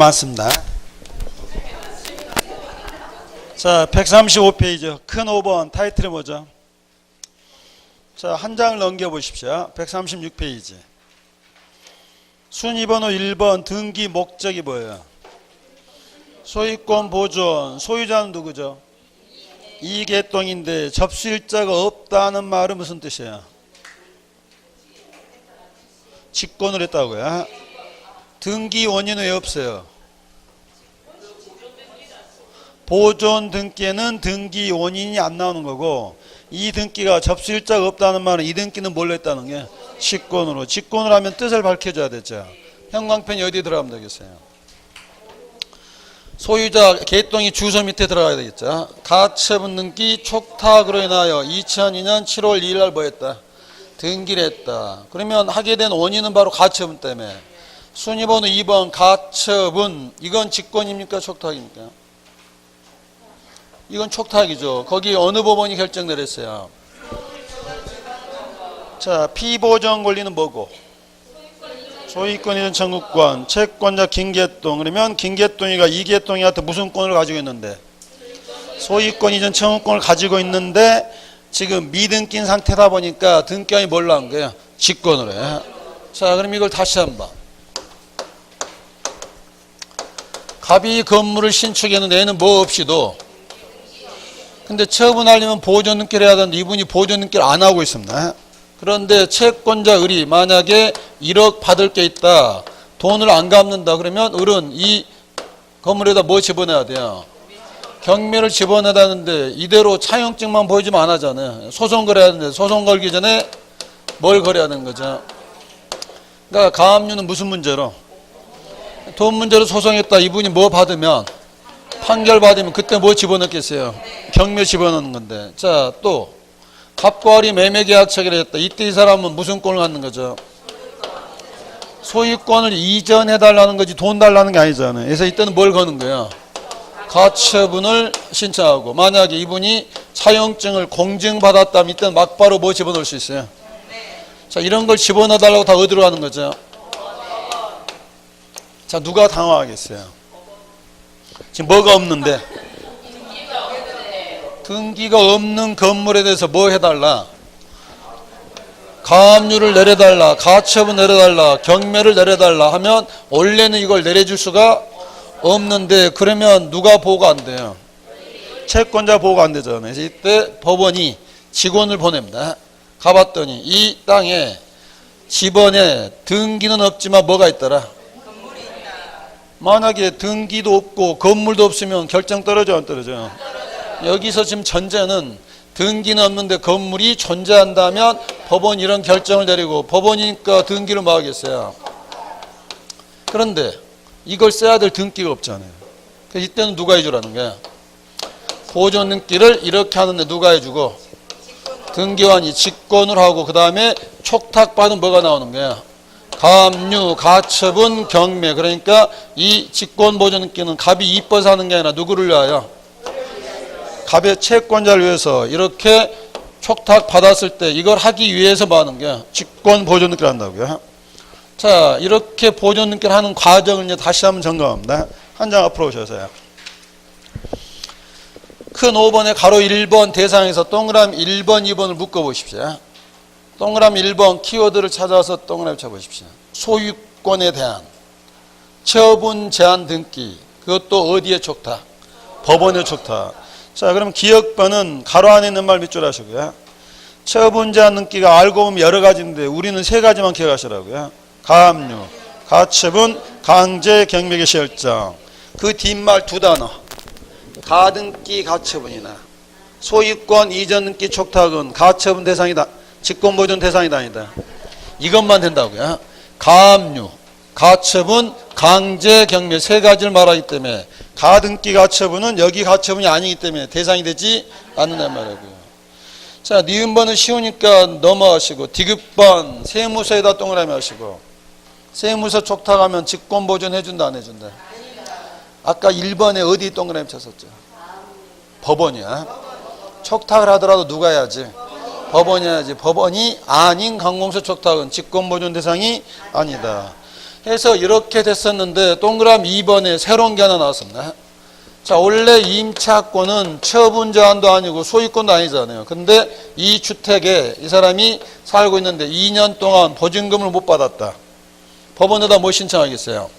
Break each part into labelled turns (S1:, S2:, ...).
S1: 맞습니다. 자, 135페이지 큰 5번 타이틀이 뭐죠? 자, 한 장을 넘겨보십시오. 136페이지 순위번호 1번 등기 목적이 뭐예요? 소유권 보존, 소유자는 누구죠? 이계통인데 접수일자가 없다는 말은 무슨 뜻이에요? 직권을 했다고요. 등기 원인은 왜 없어요? 보존 등기에는 등기 원인이 안 나오는 거고, 이 등기가 접수일자가 없다는 말은 이 등기는 뭘로 했다는 게 직권으로. 직권을 하면 뜻을 밝혀줘야 되죠. 형광펜이 어디에 들어가면 되겠어요? 소유자 계통이 주소 밑에 들어가야 되겠죠. 가처분 등기 촉탁으로 인하여 2002년 7월 2일 날 뭐 했다? 등기를 했다. 그러면 하게 된 원인은 바로 가처분 때문에. 순위번호 2번 가처분, 이건 직권입니까 촉탁입니까? 이건 촉탁이죠. 거기 어느 법원이 결정 내렸어요? 자, 피보전 권리는 뭐고? 소유권 이전 청구권, 채권자 김계동. 그러면 김계동이가 이계동이한테 무슨 권을 가지고 있는데? 소유권 이전 청구권을 가지고 있는데 지금 미등기인 상태다 보니까 등기관이 뭘로 한 거예요? 직권으로 해. 자, 그럼 이걸 다시 한번. 갑이 건물을 신축했는데 얘는 뭐 없이도, 근데 처분하려면 보존 등기를 해야 되는데 이분이 보존 등기를 안 하고 있습니다. 그런데 채권자 을이 만약에 1억 받을 게 있다, 돈을 안 갚는다, 그러면 을은 이 건물에다 뭐 집어넣어야 돼요? 경매를 집어넣어야 하는데 이대로 차용증만 보여주면 안 하잖아요. 소송 걸어야 하는데 소송 걸기 전에 뭘 걸어야 되는 거죠? 그러니까 가압류는 무슨 문제로? 돈 문제로 소송했다. 이분이 뭐 받으면, 판결 받으면 그때 뭐 집어넣겠어요? 경매 집어넣는 건데. 자, 또 갑과 을이 매매계약 체결을 했다. 이때 이 사람은 무슨 권을 갖는 거죠? 소유권을 이전해달라는 거지 돈 달라는 게 아니잖아요. 그래서 이때는 뭘 거는 거야? 가처분을 신청하고, 만약에 이분이 차용증을 공증받았다면 이때는 막바로 뭐 집어넣을 수 있어요? 자, 이런 걸 집어넣어달라고 다 어디로 가는 거죠? 자, 누가 당황하겠어요? 지금 뭐가 없는데? 등기가 없는 건물에 대해서 뭐 해달라? 가압류를 내려달라, 가처분 내려달라, 경매를 내려달라 하면 원래는 이걸 내려줄 수가 없는데, 그러면 누가 보호가 안 돼요? 채권자 보호가 안 되잖아요. 그래서 이때 법원이 직원을 보냅니다. 가봤더니 이 땅에 집원에 등기는 없지만 뭐가 있더라? 만약에 등기도 없고 건물도 없으면 결정 떨어져 안 떨어져요? 여기서 지금 전제는 등기는 없는데 건물이 존재한다면 법원이 이런 결정을 내리고, 법원이니까 등기를 뭐 하겠어요? 그런데 이걸 써야 될 등기가 없잖아요. 그래서 이때는 누가 해주라는 거야? 보존 등기를 이렇게 하는데 누가 해주고? 등기관이 직권을 하고, 그 다음에 촉탁받은 뭐가 나오는 거야? 가압류, 가처분, 경매. 그러니까 이 직권 보존 등기는 갑이 이뻐서 하는 게 아니라 누구를 위하여? 갑의 채권자를 위해서. 이렇게 촉탁 받았을 때 이걸 하기 위해서 뭐 하는 거야? 직권 보존 등기를 한다고요. 자, 이렇게 보존 등기를 하는 과정을 이제 다시 한번 점검합니다. 한 장 앞으로 오셔서요. 큰 5번에 가로 1번 대상에서 동그라미 1번, 2번을 묶어보십시오. 동그라미 1번 키워드를 찾아서 동그라미 쳐보십시오. 소유권에 대한 처분 제한 등기, 그것도 어디에 촉탁? 법원에 촉탁. 자, 그럼 기억번은 가로 안에 있는 말 밑줄 하시고요. 처분 제한 등기가 알고 보면 여러 가지인데 우리는 세 가지만 기억하시라고요. 가압류, 가처분, 강제 경매 개시 결정. 그 뒷말 두 단어. 가등기 가처분이나 소유권 이전 등기 촉탁은 가처분 대상이다, 직권 보존 대상이다 아니다. 이것만 된다고요. 가압류, 가처분, 강제 경매 세 가지를 말하기 때문에 가등기 가처분은 여기 가처분이 아니기 때문에 대상이 되지 않는단 말이고요. 자, 니은번은 쉬우니까 넘어가시고, 디귿번 세무서에다 동그라미 하시고, 세무서 촉탁하면 직권 보존 해준다 안 해준다? 아까 1번에 어디 동그라미 쳤었죠? 법원이야. 촉탁을 하더라도 누가 해야지? 법원이 해야지. 법원이 아닌 관공서 촉탁은 직권 보존 대상이 아니다. 해서 이렇게 됐었는데 동그라미 2번에 새로운 게 하나 나왔었네. 자, 원래 임차권은 처분 제한도 아니고 소유권도 아니잖아요. 근데 이 주택에 이 사람이 살고 있는데 2년 동안 보증금을 못 받았다. 법원에다 뭐 신청하겠어요?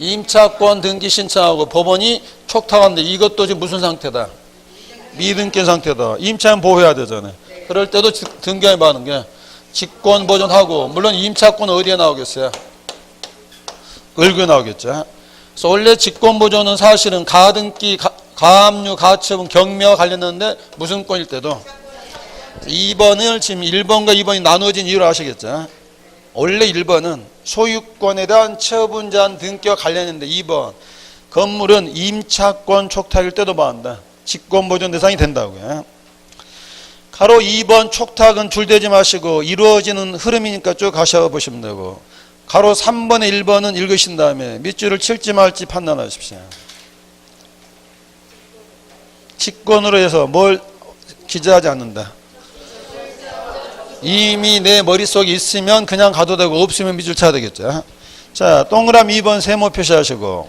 S1: 임차권 등기 신청하고 법원이 촉탁한데 이것도 지금 무슨 상태다? 미등기 상태다. 임차인 보호해야 되잖아요. 그럴 때도 등기에 받는 게 직권 보존하고, 물론 임차권은 어디에 나오겠어요? 을구에 나오겠죠. 그래서 원래 직권 보존은 사실은 가등기, 가압류, 가처분, 경매와 관련했는데 무슨 권일 때도 2번을 지금 1번과 2번이 나누어진 이유를 아시겠죠? 원래 1번은 소유권에 대한 처분 제한 등기와 관련했는데 2번 건물은 임차권 촉탁일 때도 받는다. 직권 보존 대상이 된다고요. 가로 2번 촉탁은 줄대지 마시고 이루어지는 흐름이니까 쭉 가셔보시면 되고, 가로 3번에 1번은 읽으신 다음에 밑줄을 칠지 말지 판단하십시오. 직권으로 해서 뭘 기재하지 않는다. 이미 내 머릿속에 있으면 그냥 가도 되고 없으면 밑줄 쳐야 되겠죠. 자, 동그라미 2번 세모 표시하시고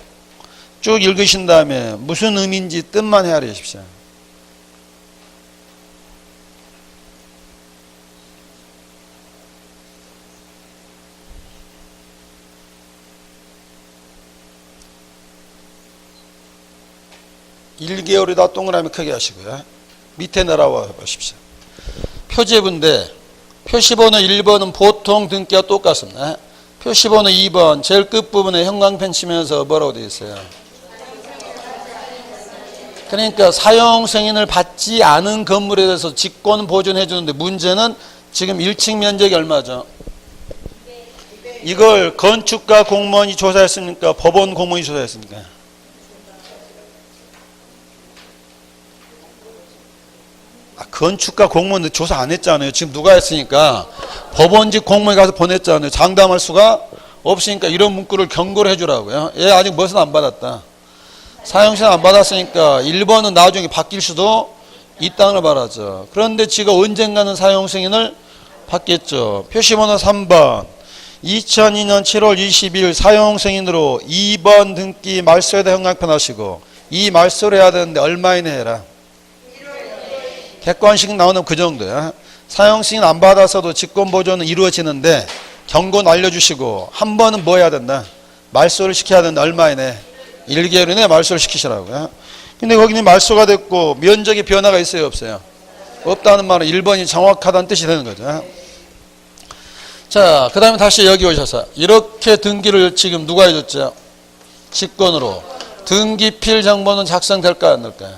S1: 쭉 읽으신 다음에 무슨 의미인지 뜻만 헤아리십시오. (1개월이다) 동그라미 크게 하시고요. 밑에 내려와 보십시오. 표제부인데 표시번호 1번은 보통 등기와 똑같습니다. 표시번호 2번 제일 끝부분에 형광펜 치면서 뭐라고 되어 있어요? 그러니까 사용 승인을 받지 않은 건물에 대해서 직권 보존해 주는데 문제는 지금 1층 면적이 얼마죠? 이걸 건축가 공무원이 조사했습니까? 법원 공무원이 조사했습니까? 건축가 공무원들 조사 안 했잖아요. 지금 누가 했으니까 법원직 공무원이 가서 보냈잖아요. 장담할 수가 없으니까 이런 문구를 경고를 해주라고요. 얘 아직 무엇은 안 받았다. 사용승인 안 받았으니까 1번은 나중에 바뀔 수도 있다는 걸 말하죠. 그런데 지가 언젠가는 사용승인을 받겠죠. 표시번호 3번 2002년 7월 20일 사용승인으로 2번 등기 말소에다 형광펜 하시고, 이 말소를 해야 되는데 얼마 이내 해라. 객관식 나오는 그 정도야. 사용승인 안 받아서도 직권보존은 이루어지는데 경고는 알려주시고, 한 번은 뭐 해야 된다? 말소를 시켜야 된다. 얼마 이내? 1개월 이내 말소를 시키시라고요. 근데 거기는 말소가 됐고 면적의 변화가 있어요, 없어요? 없다는 말은 1번이 정확하다는 뜻이 되는 거죠. 자, 그 다음에 다시 여기 오셔서 이렇게 등기를 지금 누가 해줬죠? 직권으로. 등기필 정보는 작성될까요, 안 될까요?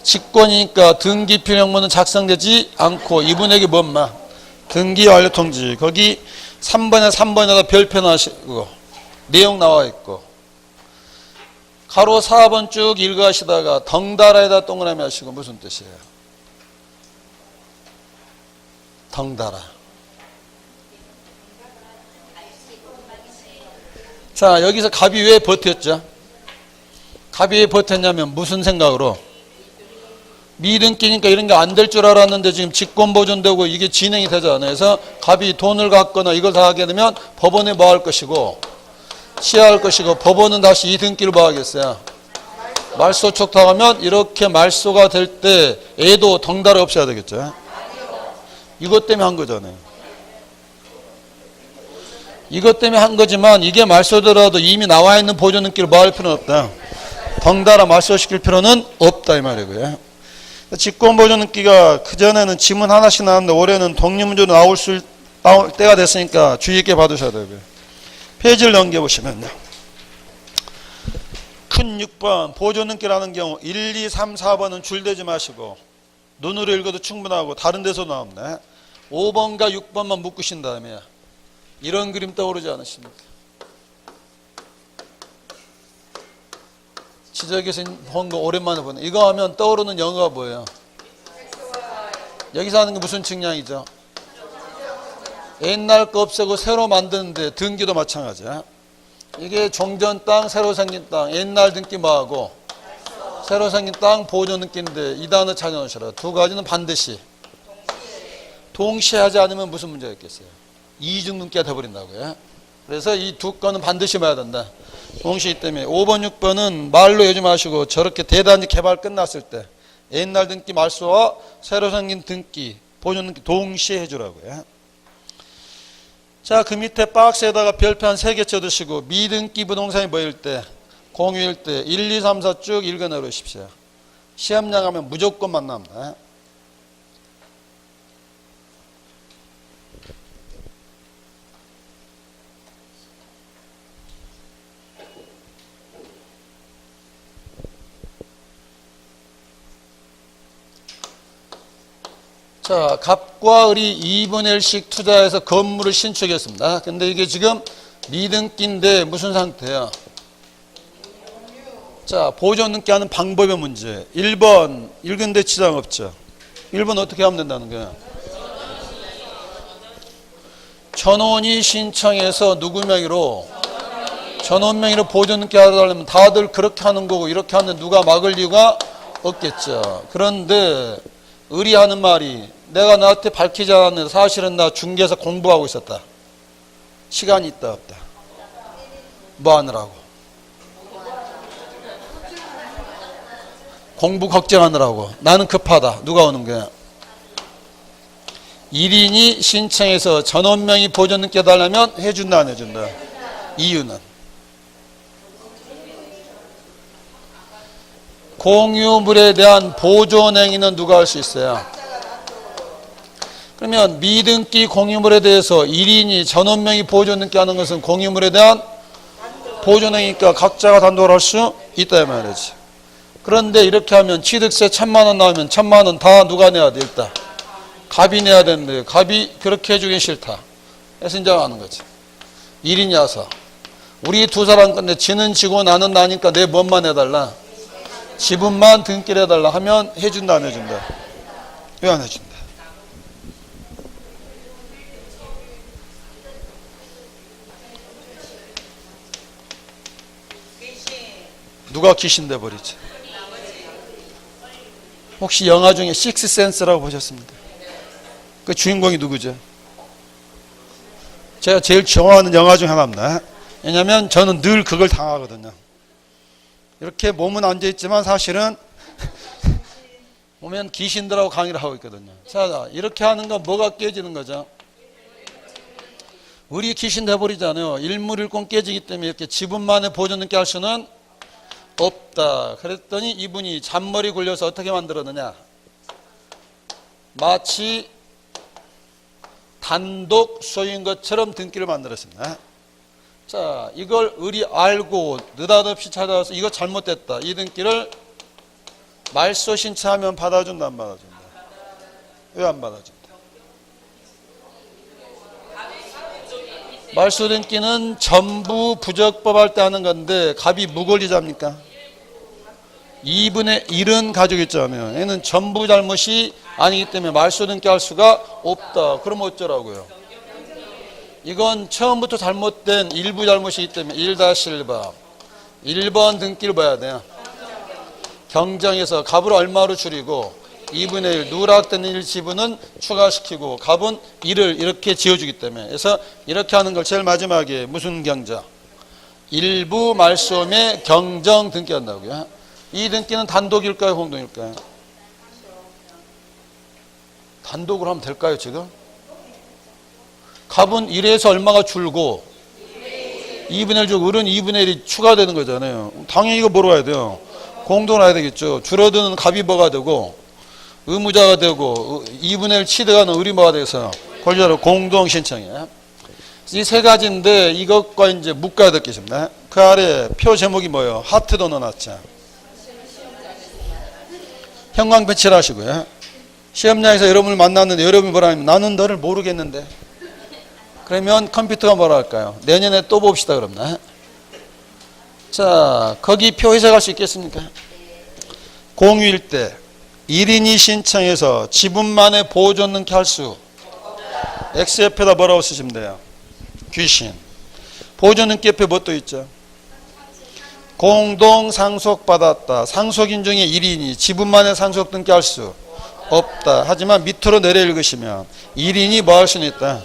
S1: 직권이니까 등기필 정보는 작성되지 않고 이분에게 뭔마? 등기 완료 통지. 거기 3번에다 별표 하시고 내용 나와 있고, 가로 4번 쭉 읽어가시다가 덩달아에다 동그라미 하시고 무슨 뜻이에요? 덩달아. 자, 여기서 갑이 왜 버텼죠? 갑이 왜 버텼냐면 무슨 생각으로? 미등기니까 이런 게 안 될 줄 알았는데 지금 직권 보존되고 이게 진행이 되잖아요. 그래서 갑이 돈을 갖거나 이걸 다 하게 되면 법원에 뭐 할 것이고 취하할 것이고, 법원은 다시 이 등기를 뭐 하겠어요? 말소 촉탁하면 이렇게 말소가 될 때 애도 덩달아 없어야 되겠죠. 이것 때문에 한 거잖아요. 이것 때문에 한 거지만 이게 말소더라도 이미 나와 있는 보존 등기를 뭐 할 필요는 없다. 덩달아 말소시킬 필요는 없다 이 말이고요. 직권 보존 등기가 그전에는 지문 하나씩 나왔는데 올해는 독립문제로 나올 때가 됐으니까 주의 있게 봐두셔야 되고요. 페이지를 넘겨보시면요. 큰 6번 보존 등기라는 경우 1, 2, 3, 4번은 줄대지 마시고 눈으로 읽어도 충분하고 다른 데서 나옵니다. 5번과 6번만 묶으신 다음에 이런 그림 떠오르지 않으십니까? 지적에서 본 거 오랜만에 보네. 이거 하면 떠오르는 영어가 뭐예요? 여기서 하는 게 무슨 측량이죠? 옛날 거 없애고 새로 만드는데 등기도 마찬가지야. 이게 종전 땅, 새로 생긴 땅, 옛날 등기 뭐하고 새로 생긴 땅 보존 등기인데 이 단어 찾아놓으셔라. 두 가지는 반드시 동시에 하지 않으면 무슨 문제가 있겠어요? 이중등기가 돼버린다고요. 그래서 이 두 건은 반드시 봐야 된다. 동시에 때문에 5번, 6번은 말로 외우지 마시고 저렇게 대단지 개발 끝났을 때 옛날 등기 말소와 새로 생긴 등기, 보존 등기 동시에 해주라고요. 자, 그 밑에 박스에다가 별표 한 3개 쳐두시고 미등기 부동산이 뭐일 때, 공유일 때 1, 2, 3, 4 쭉 읽어내놓으십시오. 시험 나가면 무조건 만납니다. 자, 갑과 을이 2분의 1씩 투자해서 건물을 신축했습니다. 근데 이게 지금 미등기인데 무슨 상태야? 자, 보존등기 하는 방법의 문제. 1번, 읽은데 지장 없죠. 1번 어떻게 하면 된다는 거야? 전원이 신청해서 누구 명의로? 전원 명의로 보존등기 하려면 다들 그렇게 하는 거고 이렇게 하는데 누가 막을 이유가 없겠죠. 그런데 을이 하는 말이 내가 나한테 밝히지 않았는데 사실은 나 중개에서 공부하고 있었다. 시간이 있다 없다. 뭐 하느라고? 공부 걱정하느라고. 나는 급하다. 누가 오는 거야? 1인이 신청해서 전원명의 보존등기 해달라면 해준다 안 해준다? 이유는? 공유물에 대한 보존행위는 누가 할 수 있어요? 그러면 미등기 공유물에 대해서 1인이 전원명의 보존등기 하는 것은 공유물에 대한 보존행위니까 각자가 단독으로 할 수 있다 이 말이지. 그런데 이렇게 하면 취득세 1,000만 원 나오면 1,000만 원 다 누가 내야 돼? 일단 갑이 내야 되는데 갑이 그렇게 해주긴 싫다. 그래서 이제 하는 거지. 1인이 와서 우리 두 사람 건데 지는 지고 나는 나니까 내 뭔만 해달라? 지분만 등기를 해달라 하면 해준다 안 해준다? 왜 안 해준다? 누가 귀신 돼버리지? 혹시 영화 중에 식스센스라고 보셨습니까? 그 주인공이 누구죠? 제가 제일 좋아하는 영화 중 하나입니다. 왜냐하면 저는 늘 그걸 당하거든요. 이렇게 몸은 앉아있지만 사실은 보면 귀신들하고 강의를 하고 있거든요. 자, 이렇게 하는 건 뭐가 깨지는 거죠? 우리 귀신 돼버리잖아요. 일물일권 깨지기 때문에 이렇게 지분만의 보존등기 할 수는 없다. 그랬더니 이분이 잔머리 굴려서 어떻게 만들었느냐? 마치 단독 소유인 것처럼 등기를 만들었습니다. 자, 이걸 을이 알고 느닷없이 찾아와서 이거 잘못됐다. 이 등기를 말소 신청하면 받아준다 안 받아준다? 왜 안 받아준다? 말소 등기는 전부 부적법 할 때 하는 건데 갑이 무권리자입니까? 2분의 1은 가지고 있잖아요. 얘는 전부 잘못이 아니기 때문에 말소 등기 할 수가 없다. 그럼 어쩌라고요? 이건 처음부터 잘못된 일부 잘못이기 때문에 1-1번 1번 등기를 봐야 돼요. 경정에서 갑을 얼마로 줄이고 2분의 1 누락된 1 지분은 추가시키고 갑은 1을 이렇게 지어주기 때문에 그래서 이렇게 하는 걸 제일 마지막에 무슨 경정? 일부 말소매 경정 등기한다고요. 이 등기는 단독일까요? 공동일까요? 단독으로 하면 될까요 지금? 갑은 1에서 얼마가 줄고 2분의 1 주고 을은 2분의 1이 추가되는 거잖아요. 당연히 이거 뭐로 해야 돼요? 공동으로 해야 되겠죠. 줄어드는 갑이 뭐가 되고 의무자가 되고 2분의 1 치드가는 을이 뭐가 돼서 권리자로 공동 신청이에요. 이 세 가지인데 이것과 이제 묶어야 될 게 있습니다. 그 아래 표 제목이 뭐예요? 하트도 넣어놨죠. 형광 배치를 하시고요. 시험장에서 여러분을 만났는데 여러분이 뭐라 하면 나는 너를 모르겠는데 그러면 컴퓨터가 뭐라 할까요? 내년에 또 봅시다 그럽나? 자, 거기 표 해석할 수 있겠습니까? 공유일 때 1인이 신청해서 지분만의 보존등기 할 수 X옆에다 뭐라고 쓰시면 돼요? 귀신. 보존등기 옆에 뭐 또 있죠? 공동 상속받았다. 상속인 중에 1인이 지분만의 상속등기 할 수 없다. 하지만 밑으로 내려 읽으시면 1인이 뭐 할 수는 있다?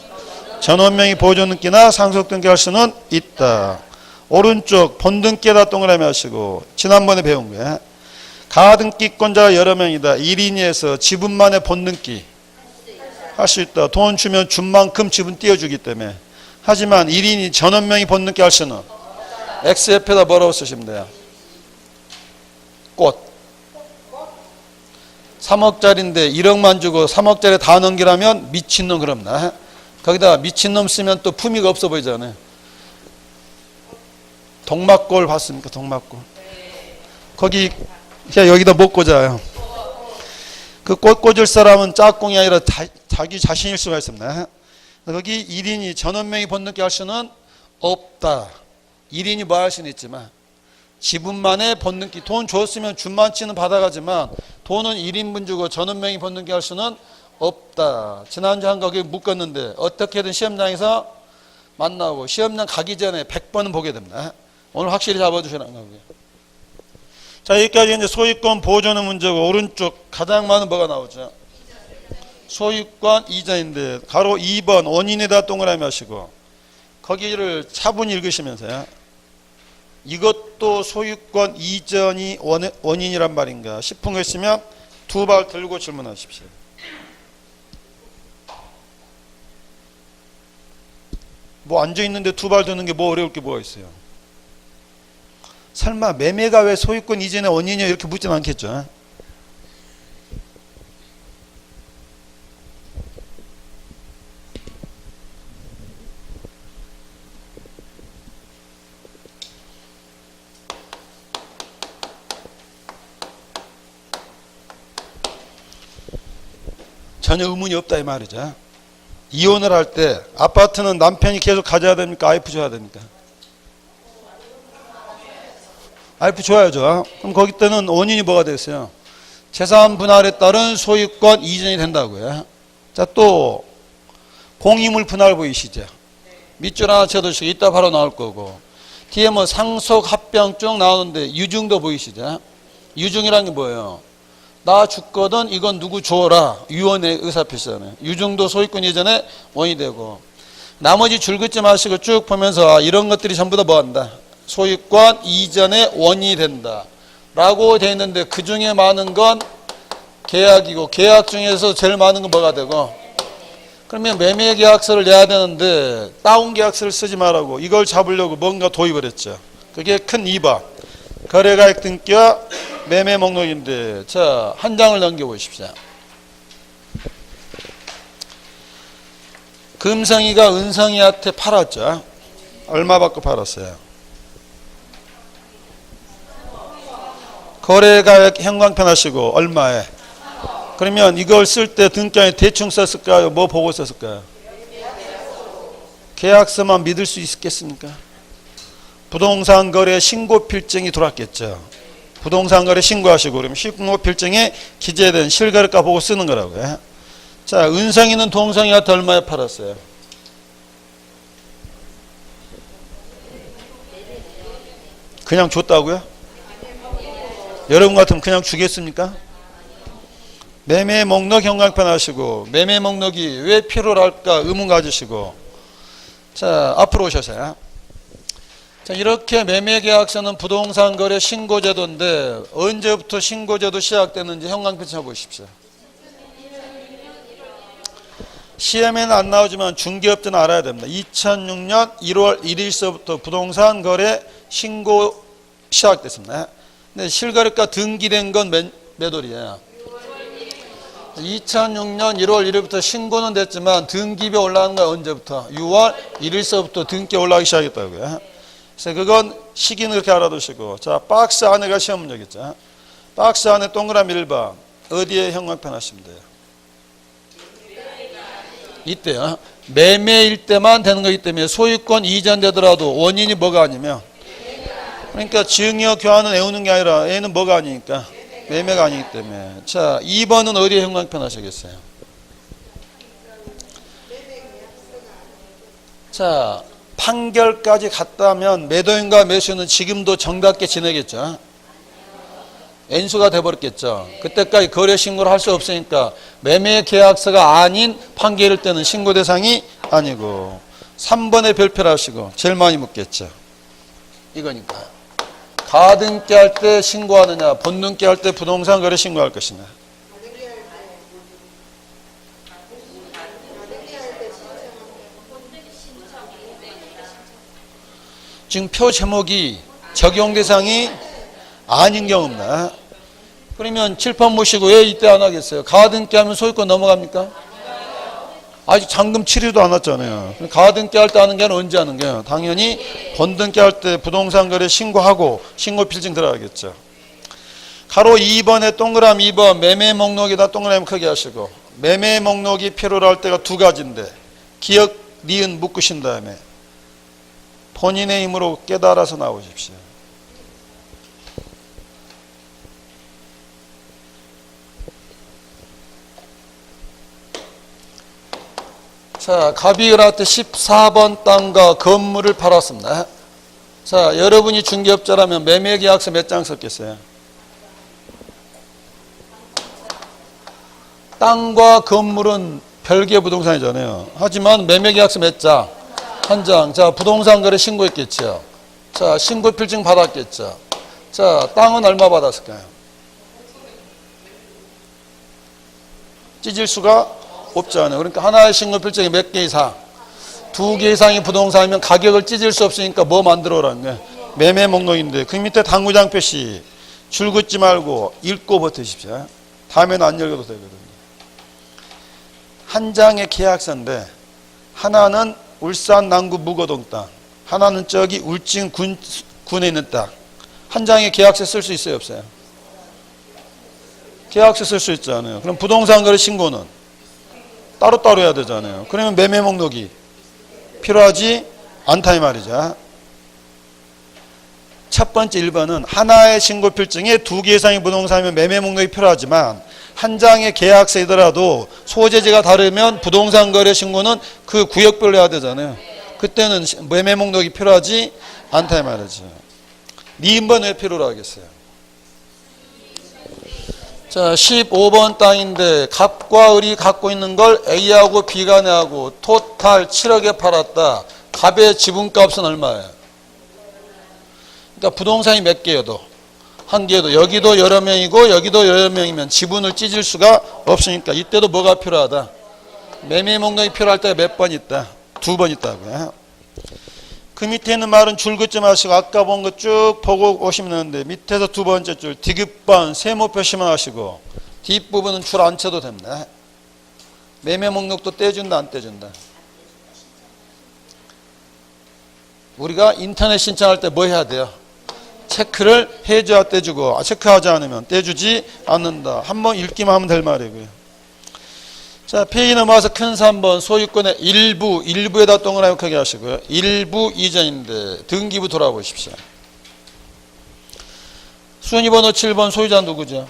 S1: 전원명의 보존등기나 상속등기 할 수는 있다. 오른쪽 본등기에다 동그라미 하시고 지난번에 배운 거야. 가등기권자가 여러 명이다. 1인에서 지분만의 본등기 할 수 있다. 돈 주면 준 만큼 지분 띄워주기 때문에. 하지만 1인이 전원명의 본등기 할 수는 XF에다 뭐라고 쓰시면 돼요? 꽃. 3억짜리인데 1억만 주고 3억짜리 다 넘기라면 미친놈 그럽나? 거기다 미친놈 쓰면 또 품위가 없어 보이잖아요. 동막골 봤습니까? 동막골. 거기 그냥 여기다 못 꽂아요. 그 꽃 꽂을 사람은 짝꿍이 아니라 자기 자신일 수가 있습니다. 거기 1인이 전원명의 본등기 할 수는 없다. 1인이 뭐 할 수는 있지만 지분만의 본등기, 돈 줬으면 준만치는 받아가지만 돈은 1인분 주고 전원명의 본등기 할 수는 없다. 지난주 한 거기 묶었는데 어떻게든 시험장에서 만나고 시험장 가기 전에 100번은 보게 됩니다. 오늘 확실히 잡아주시라는 거고요. 자, 여기까지 이제 소유권 보존의 문제고 오른쪽 가장 많은 뭐가 나오죠? 소유권 이전인데 가로 2번 원인에다 동그라미 하시고 거기를 차분히 읽으시면서요. 이것도 소유권 이전이 원인이란 말인가 싶은 거 있으면 두 발 들고 질문하십시오. 뭐 앉아있는데 두 발 드는 게 뭐 어려울 게 뭐가 있어요? 설마 매매가 왜 소유권 이전의 원인이냐 이렇게 묻진 않겠죠? 전혀 의문이 없다 이 말이죠. 이혼을 할 때 아파트는 남편이 계속 가져야 됩니까? 와이프 줘야 됩니까? 와이프 줘야죠. 그럼 거기 때는 원인이 뭐가 됐어요? 재산 분할에 따른 소유권 이전이 된다고요. 자, 또 공유물 분할 보이시죠? 밑줄 하나 쳐두시고 이따 바로 나올 거고 뒤에 뭐 상속 합병 쭉 나오는데 유증도 보이시죠? 유증이란 게 뭐예요? 나 죽거든 이건 누구 줘라. 유언의 의사표시잖아요. 유증도 소유권 이전에 원인이 되고 나머지 줄 긋지 마시고 쭉 보면서 이런 것들이 전부 다 뭐한다? 소유권 이전에 원인이 된다 라고 되어 있는데 그 중에 많은 건 계약이고 계약 중에서 제일 많은 건 뭐가 되고 그러면 매매 계약서를 내야 되는데 다운 계약서를 쓰지 말라고 이걸 잡으려고 뭔가 도입을 했죠. 그게 큰 2번 거래가액 등기와 매매 목록인데 자, 한 장을 넘겨보십시오. 금성이가 은성이한테 팔았죠. 얼마 받고 팔았어요? 거래가액 형광펜 하시고 얼마에? 그러면 이걸 쓸 때 등기한에 대충 썼을까요? 뭐 보고 썼을까요? 계약서만 믿을 수 있겠습니까? 부동산 거래 신고 필증이 들어왔겠죠. 부동산 거래 신고하시고 그러면 신고 필증에 기재된 실거래가 보고 쓰는 거라고요. 자, 은성이는 동성이한테 얼마에 팔았어요? 그냥 줬다고요? 여러분 같으면 그냥 주겠습니까? 매매 목록 형광펜 하시고 매매 목록이 왜 필요할까 의문 가지시고 자, 앞으로 오셔서요. 자, 이렇게 매매계약서는 부동산 거래 신고제도인데 언제부터 신고제도 시작됐는지 형광펜 쳐보십시오. 시험에는 안 나오지만 중개업자는 알아야 됩니다. 2006년 1월 1일서부터 부동산 거래 신고 시작됐습니다. 근데 실거래가 등기된 건 몇 월이에요? 2006년 1월 1일부터 신고는 됐지만 등기비 올라가는 건 언제부터? 6월 1일서부터 등기 올라가기 시작했다고요. 그래서 그건 시기는 그렇게 알아두시고 자, 박스 안에가 시험 문제겠죠. 박스 안에 동그라미 1번 어디에 형광펜 하시면 돼요? 이때요. 매매일 때만 되는 거기 때문에 소유권 이전되더라도 원인이 뭐가 아니면 그러니까 증여 교환은 애우는 게 아니라 애는 뭐가 아니니까 매매가 아니기 때문에 자, 2번은 어디에 형광펜 하시겠어요? 자, 판결까지 갔다면 매도인과 매수인은 지금도 정답게 지내겠죠. N수가 돼버렸겠죠. 그때까지 거래 신고를 할 수 없으니까 매매 계약서가 아닌 판결일 때는 신고 대상이 아니고 3번에 별표를 하시고 제일 많이 묻겠죠. 이거니까. 가등기 할 때 신고하느냐, 본등기 할 때 부동산 거래 신고할 것이냐. 지금 표 제목이 적용 대상이 아닌 경우입니다. 그러면 칠판 보시고 왜 이때 안 하겠어요? 가등기 하면 소유권 넘어갑니까? 아직 잔금 치료도 안 왔잖아요. 가등기 할 때 하는 게 언제 하는 거예요? 당연히 본등기 할 때 부동산 거래 신고하고 신고 필증 들어가겠죠. 가로 2번에 동그라미 2번 매매 목록에다 동그라미 크게 하시고, 매매 목록이 필요로 할 때가 두 가지인데 기억, 니은 묶으신 다음에 본인의 힘으로 깨달아서 나오십시오. 자, 갑이을할 때 14번 땅과 건물을 팔았습니다. 자, 여러분이 중개업자라면 매매계약서 몇 장 썼겠어요? 땅과 건물은 별개 부동산이잖아요. 하지만 매매계약서 몇 장? 한 장. 자, 부동산 거래 신고했겠죠. 자, 신고 필증 받았겠죠. 자, 땅은 얼마 받았을까요? 찢을 수가 없잖아요. 그러니까 하나의 신고 필증이 몇 개 이상? 2개 이상이 부동산이면 가격을 찢을 수 없으니까 뭐 만들어 오라는 거예요? 매매 목록인데 그 밑에 당구장 표시 줄 긋지 말고 읽고 버티십시오. 다음에는 안 읽어도 되거든요. 한 장의 계약서인데 하나는 울산 남구 무거동 땅, 하나는 저기 울진 군에 있는 땅. 한 장의 계약서 쓸 수 있어요, 없어요? 계약서 쓸 수 있잖아요. 그럼 부동산 거래 신고는 따로따로 해야 되잖아요. 그러면 매매 목록이 필요하지 않다 이 말이죠. 첫 번째 1번은 하나의 신고 필증에 2개 이상의 부동산이면 매매 목록이 필요하지만 한 장의 계약서이더라도 소재지가 다르면 부동산 거래 신고는 그 구역별로 해야 되잖아요. 그때는 매매 목록이 필요하지 않다 이 말이죠. 니은번 왜 필요로 하겠어요? 자, 15번 땅인데 갑과 을이 갖고 있는 걸 A하고 B가 내하고 토탈 7억에 팔았다. 갑의 지분값은 얼마예요? 그러니까 부동산이 몇 개여도 한 개여도 여기도 여러 명이고 여기도 여러 명이면 지분을 찢을 수가 없으니까 이때도 뭐가 필요하다? 매매 목록이 필요할 때가 몇 번 있다? 2번 있다고요. 그 밑에 있는 말은 줄 긋지 마시고 아까 본 거 쭉 보고 오시면 되는데 밑에서 두 번째 줄 디귿번 세모 표시만 하시고 뒷부분은 줄 안 쳐도 됩니다. 매매 목록도 떼준다 안 떼준다? 우리가 인터넷 신청할 때 뭐 해야 돼요? 체크를 해줘야 떼주고 체크하지 않으면 떼주지 않는다. 한번 읽기만 하면 될 말이고요. 자, 페이지 넘어와서 큰 3번 소유권의 일부에다 동그라미 크게 하시고요. 일부 이전인데 등기부 돌아보십시오. 순위번호 7번 소유자 누구죠?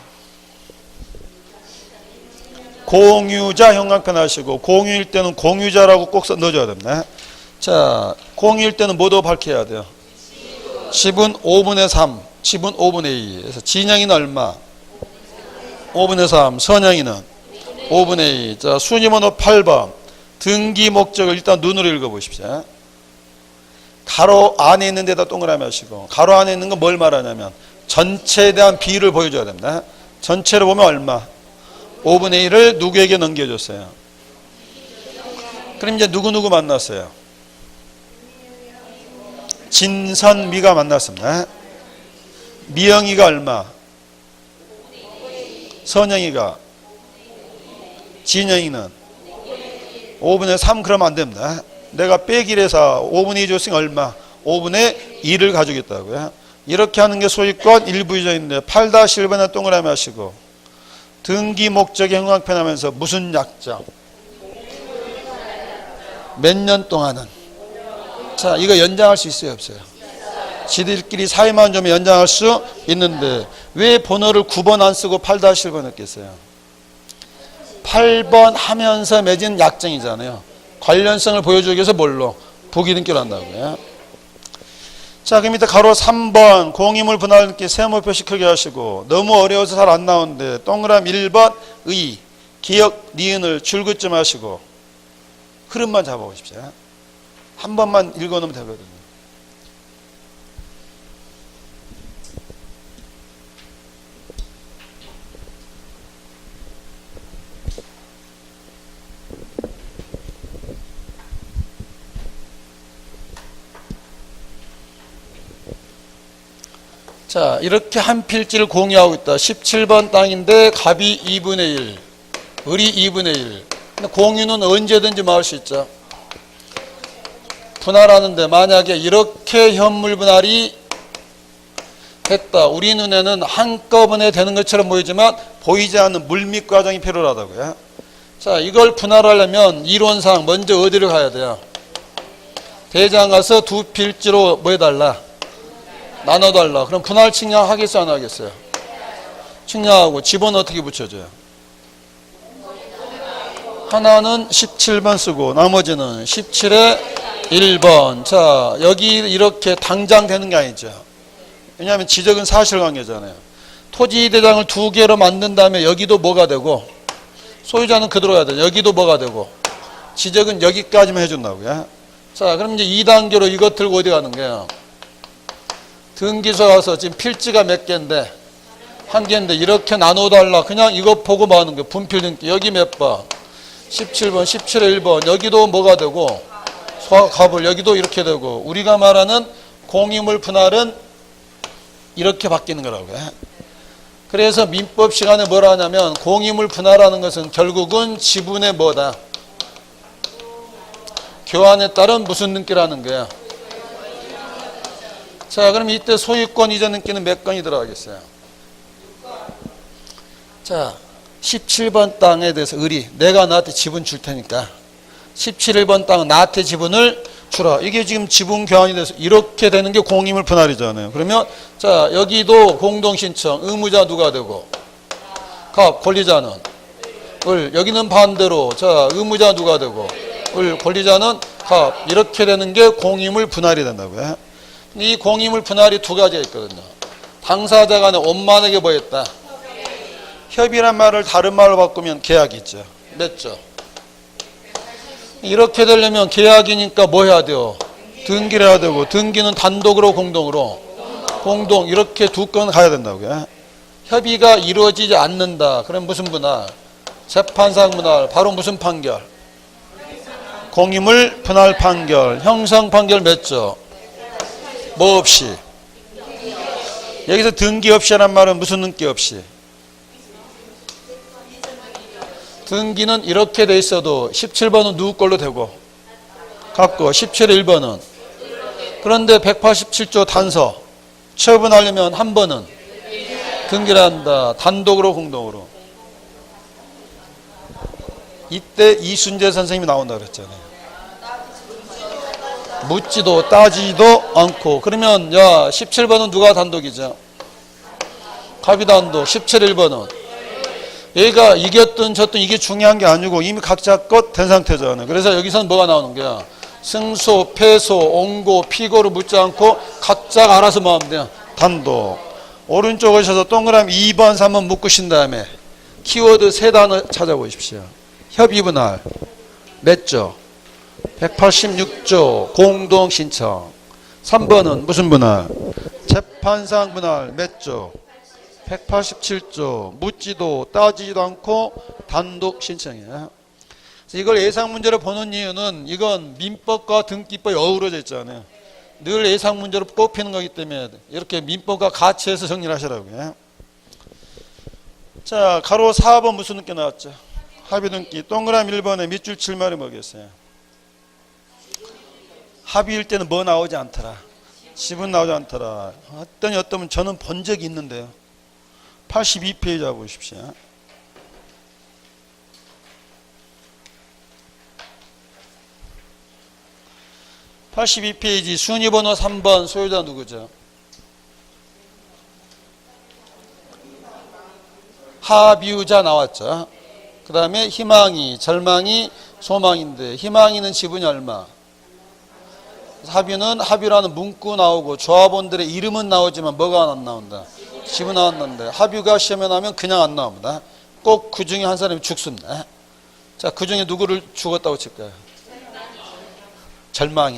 S1: 공유자 형광펜 하시고 공유일 때는 공유자라고 꼭 넣어줘야 됩니다. 자, 공유일 때는 뭐도 밝혀야 돼요? 지분 5분의 3, 지분 5분의 2. 그래서 진영이는 얼마? 5분의 3, 선영이는 5분의 2. 자, 순위번호 8번. 등기 목적을 일단 눈으로 읽어보십시오. 가로 안에 있는 데다 동그라미 하시고, 가로 안에 있는 건 뭘 말하냐면, 전체에 대한 비율을 보여줘야 됩니다. 전체로 보면 얼마? 5분의 1을 누구에게 넘겨줬어요? 그럼 이제 누구 만났어요? 진선미가 만났습니다. 미영이가 얼마? 선영이가? 진영이는 5분의 3 그러면 안 됩니다. 내가 빼기해서 5분의 2 줬으니 얼마? 5분의 2를 가지겠다고요. 이렇게 하는 게 소유권 일부이전인데 8-1번에 동그라미 하시고 등기 목적의 형광펜 하면서 무슨 약정? 몇 년 동안은? 자, 이거 연장할 수 있어요 없어요? 지들끼리 사이만 좀 연장할 수 있는데 왜 번호를 9번 안 쓰고 8-1번 했겠어요? 8번 하면서 맺은 약정이잖아요. 관련성을 보여주기 위해서 뭘로? 부기등기로 한다고요. 자, 그럼 이제 가로 3번 공유물 분할등기 세모 표시 크게 하시고 너무 어려워서 잘 안 나오는데 동그라미 1번 의 기억 니은을 줄 긋지 마시고 흐름만 잡아보십시오. 한 번만 읽어놓으면 되거든요. 자, 이렇게 한 필지를 공유하고 있다. 17번 땅인데 갑이 2분의 1, 을이 2분의 1. 근데 공유는 언제든지 막을 수 있죠. 분할하는데 만약에 이렇게 현물 분할이 됐다. 우리 눈에는 한꺼번에 되는 것처럼 보이지만 보이지 않는 물밑 과정이 필요하다고요. 자, 이걸 분할하려면 이론상 먼저 어디로 가야 돼요? 대장 가서 두 필지로 뭐 해달라? 나눠달라. 그럼 분할 측량하겠어요? 안 하겠어요? 측량하고 집은 어떻게 붙여줘요? 하나는 17번 쓰고 나머지는 17에 1번. 자, 여기 이렇게 당장 되는 게 아니죠. 왜냐하면 지적은 사실관계잖아요. 토지대장을 두 개로 만든 다음에 여기도 뭐가 되고 소유자는 그대로 가야 돼요. 여기도 뭐가 되고 지적은 여기까지만 해준다고요. 자, 그럼 이제 2단계로 이것 들고 어디 가는 거예요? 등기소 가서 지금 필지가 몇 개인데 한 개인데 이렇게 나눠달라. 그냥 이거 보고 뭐 하는 거예요? 분필 등기. 여기 몇 번? 17번, 17에 1번. 여기도 뭐가 되고 갑을 여기도 이렇게 되고 우리가 말하는 공유물 분할은 이렇게 바뀌는 거라고요. 그래서 민법 시간에 뭐라 하냐면 공유물 분할하는 것은 결국은 지분의 뭐다? 교환에 따른 무슨 등기라는 거야? 자, 그럼 이때 소유권 이전 등기는 몇 건이 들어가겠어요? 자, 17번 땅에 대해서 을이 내가 나한테 지분 줄 테니까 17번 땅은 나한테 지분을 주라. 이게 지금 지분 교환이 돼서 이렇게 되는 게 공유물 분할이잖아요. 그러면 자, 여기도 공동신청 의무자 누가 되고 갑 권리자는 을. 여기는 반대로 자, 의무자 누가 되고 을. 권리자는 갑. 이렇게 되는 게 공유물 분할이 된다고요. 이 공유물 분할이 두 가지가 있거든요. 당사자 간에 원만하게 뭐 했다? 협의란 말을 다른 말로 바꾸면 계약이 있죠. 맺죠. 이렇게 되려면 계약이니까 뭐 해야 돼요? 등기를 해야 되고 등기는 단독으로 공동으로 공동 이렇게 두 건 가야 된다고요. 협의가 이루어지지 않는다. 그럼 무슨 분할? 재판상 분할. 바로 무슨 판결? 공유물 분할 판결. 형성 판결 맺죠. 뭐 없이? 여기서 등기 없이란 말은 무슨 등기 없이? 등기는 이렇게 돼 있어도 17번은 누구 걸로 되고 갖고 17의 1번은 그런데 187조 단서 처분하려면 한 번은 등기를 한다. 단독으로 공동으로. 이때 이순재 선생님이 나온다 그랬잖아요. 묻지도 따지지도 않고. 그러면 야 17번은 누가 단독이죠? 갑이 단독. 17의 1번은 얘가 이겼든 졌든 이게 중요한 게 아니고 이미 각자 것 된 상태잖아요. 그래서 여기서는 뭐가 나오는 거야? 승소, 패소, 옹고, 피고를 묻지 않고 각자가 알아서 뭐 하면 돼요? 단독. 오른쪽 오셔서 동그라미 2번, 3번 묶으신 다음에 키워드 세 단어 찾아보십시오. 협의분할 맺죠? 186조 공동신청. 3번은 무슨 분할? 재판상 분할 맺죠? 187조 묻지도 따지지도 않고 단독 신청이에요. 이걸 예상 문제로 보는 이유는 이건 민법과 등기법이 어우러져 있잖아요. 늘 예상 문제로 뽑히는 거기 때문에 이렇게 민법과 같이 해서 정리를 하시라고요. 자, 가로 4번 무슨 등기 나왔죠? 합의 등기. 동그라미 1번에 밑줄 칠 말이 뭐겠어요? 합의일 때는 뭐 나오지 않더라? 지분 나오지 않더라. 어떤 어떤 저는 본 적이 있는데요. 82페이지 보십시오. (82페이지) 순위번호 3번 소유자 누구죠? 합의자 나왔죠. 그 다음에 희망이, 절망이, 소망인데 희망이는 지분이 얼마? 합의는 합의라는 문구 나오고 조합원들의 이름은 나오지만 뭐가 안 나온다? 지분 나왔는데 합의가 시험에 나오면 그냥 안 나옵니다. 꼭 그 중에 한 사람이 죽습니다. 자, 그 중에 누구를 죽었다고 칠까요?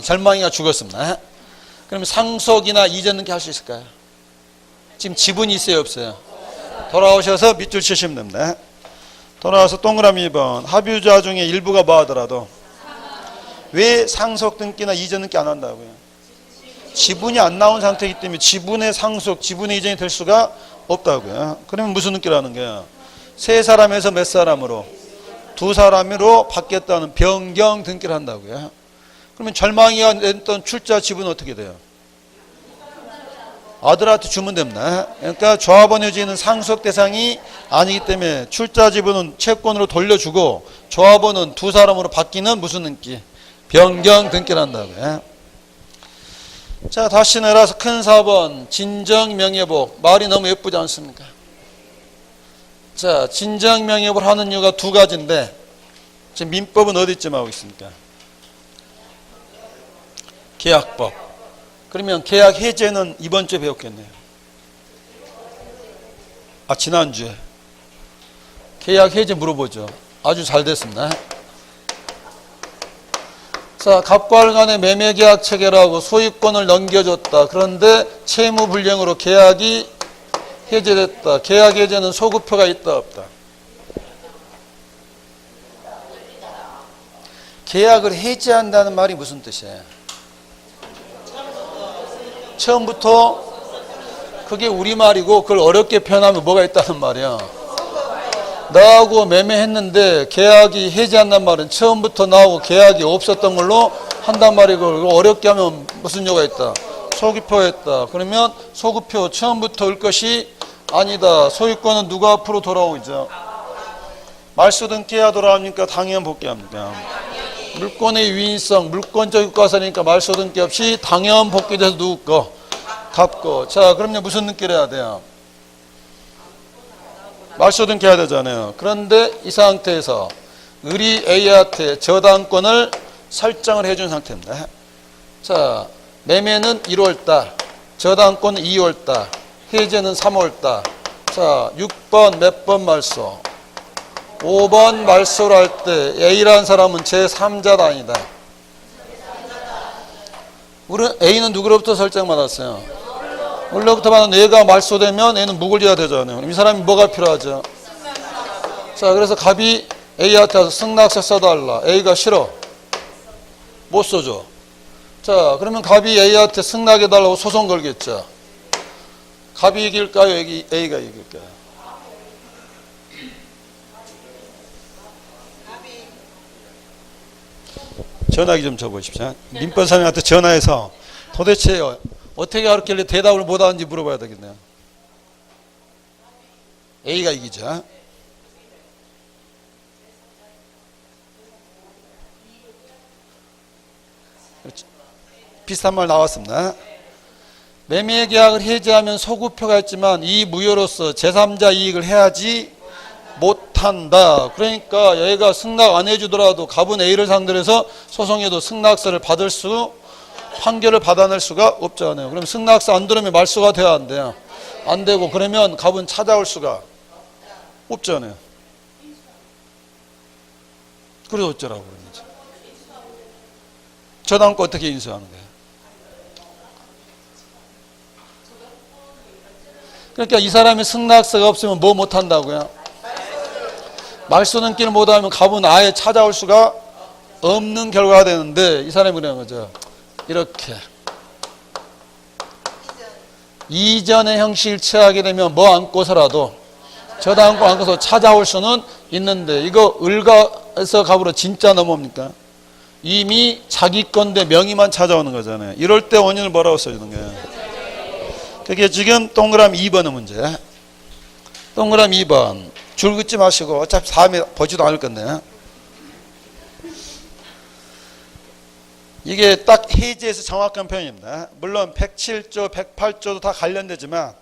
S1: 절망이가 죽었습니다. 그러면 상속이나 이전 등기 할 수 있을까요? 지금 지분이 있어요, 없어요? 돌아오셔서 밑줄 치시면 됩니다. 돌아와서 동그라미 2번. 합유자 중에 일부가 뭐 하더라도 왜 상속 등기나 이전 등기 안 한다고요? 지분이 안 나온 상태이기 때문에 지분의 상속, 지분의 이전이 될 수가 없다고요. 그러면 무슨 등기라는 거예요? 세 사람에서 몇 사람으로? 두 사람으로 바뀌었다는 변경 등기를 한다고요. 그러면 절망이가 냈던 출자 지분은 어떻게 돼요? 아들한테 주면 됩니다. 그러니까 조합원 유지는 상속 대상이 아니기 때문에 출자 지분은 채권으로 돌려주고 조합원은 두 사람으로 바뀌는 무슨 등기? 변경 등기를 한다고요. 자, 다시 내려서 큰 4번 진정명예복. 말이 너무 예쁘지 않습니까? 자, 진정명예복을 하는 이유가 두 가지인데 지금 민법은 어디쯤 하고 있습니까? 계약법. 그러면 계약 해제는 이번 주에 배웠겠네요. 아, 지난주에. 계약 해제 물어보죠. 아주 잘 됐습니다. 자, 갑과 간의 매매계약 체결하고 소유권을 넘겨줬다. 그런데 채무불량으로 계약이 해제됐다. 계약 해제는 소급표가 있다, 없다? 계약을 해제한다는 말이 무슨 뜻이에요? 처음부터 그게 우리말이고 그걸 어렵게 표현하면 뭐가 있다는 말이야. 나하고 매매했는데 계약이 해제한단 말은 처음부터 나하고 계약이 없었던 걸로 한단 말이고 어렵게 하면 무슨 요가 있다. 소급표가 있다. 그러면 소급표 처음부터 올 것이 아니다. 소유권은 누가 앞으로 돌아오죠? 말소 등기해야 돌아옵니까? 당연 복귀합니까? 물권의 유인성, 물권적 효과서니까 말소 등기 없이 당연 복귀돼서 누구 거? 갚고. 자, 그러면 무슨 등기를 해야 돼요? 말소 등기 해야 되잖아요. 그런데 이 상태에서 을이 A한테 저당권을 설정을 해준 상태입니다. 자, 매매는 1월달, 저당권은 2월달, 해제는 3월달. 자, 6번 몇 번 말소? 5번 말소를 할 때 A라는 사람은 제3자다 아니다? 우리 A는 누구로부터 설정받았어요? 원래부터 받은 얘가 말소되면 A는 묵을려야 되잖아요. 이 사람이 뭐가 필요하죠? 자, 그래서 갑이 A한테 와서 승낙서 써달라. A가 싫어. 못 써줘. 자, 그러면 갑이 A한테 승낙해달라고 소송 걸겠죠. 갑이 이길까요? A가 이길까요? 전화기 좀 줘보십시오. 민법사님한테 전화해서 도대체 어떻게 가르쳤길래 대답을 못하는지 물어봐야 되겠네요. A가 이기죠. 비슷한 말 나왔습니다. 매매 계약을 해제하면 소급표가 있지만 이 무효로서 제3자 이익을 해야지 못한다. 그러니까 얘가 승낙 안 해주더라도 갑은 A를 상대로 해서 소송해도 승낙서를 받을 수, 판결을 받아낼 수가 없잖아요. 그럼 승낙서 안 들으면 말소가 돼야 안 돼요? 안 되고, 그러면 갑은 찾아올 수가 없잖아요. 그래서 어쩌라고 그러는지. 저당권 어떻게 인수하는 거예요? 그러니까 이 사람이 승낙서가 없으면 뭐 못한다고요? 말소 등기를 못하면 갑은 아예 찾아올 수가 없는 결과가 되는데 이 사람이 그러는 거죠. 이렇게 이전의 형식을 취하게 되면 뭐 안고서라도 저당권 안고서 찾아올 수는 있는데 이거 을가에서 갑으로 진짜 넘어옵니까? 이미 자기 건데 명의만 찾아오는 거잖아요. 이럴 때 원인을 뭐라고 써주는 거예요? 그게 지금 동그라미 2번의 문제. 동그라미 2번. 줄 긋지 마시고 어차피 다음에 보지도 않을 건데 이게 딱 해제에서 정확한 표현입니다. 물론 107조, 108조도 다 관련되지만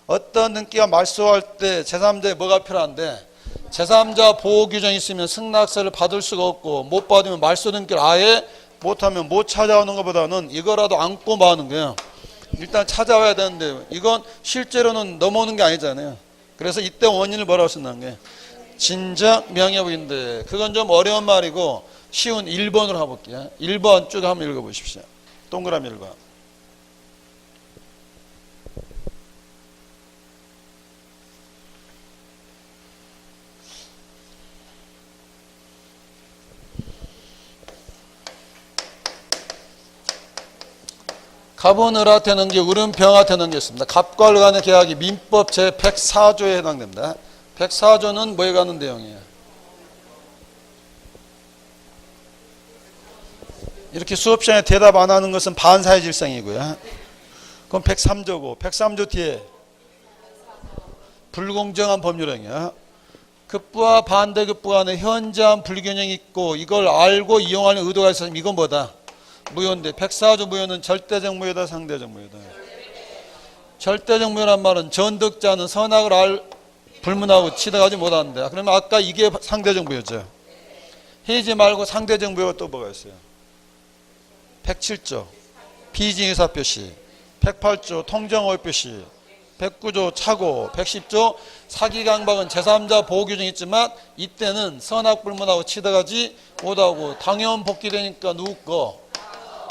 S1: 어떤 등기가 말소할 때 제3자에 뭐가 필요한데 제3자 보호 규정이 있으면 승낙서를 받을 수가 없고 못 받으면 말소 등기를 아예 못하면 못 찾아오는 것보다는 이거라도 안고 뭐 하는 거예요. 일단 찾아와야 되는데 이건 실제로는 넘어오는 게 아니잖아요. 그래서 이때 원인을 뭐라고 쓴다는 게 진정 명예복인데 그건 좀 어려운 말이고 쉬운 1번으로 가볼게요. 1번 쭉 한번 읽어보십시오. 동그라미 1번. 갑은 을한테 넘겨 을은 병한테 넘겼습니다. 갑과 을 간의 계약이 민법 제104조에 해당됩니다. 104조는 뭐에 관한 내용이에요? 이렇게 수업 시간에 대답 안 하는 것은 반사의 질성이고요. 그럼 103조고 103조 뒤에 불공정한 법률행위야. 급부와 반대급부 간에 현저한 불균형이 있고 이걸 알고 이용하는 의도가 있으면 이건 뭐다? 무효인데 104조 무효는 절대적 무효다, 상대적 무효다. 절대적 무효란 말은 전득자는 선악을 불문하고 치닫지 못한다. 그러면 아까 이게 상대적 무효죠. 해지 말고 상대적 무효가 또 뭐가 있어요? 107조 비징의사표시, 108조 통정오해표시, 109조 착오, 110조 사기강박은 제3자 보호규정이 있지만 이때는 선악불문하고 치닫지 못하고 당연 복귀되니까 누구 거?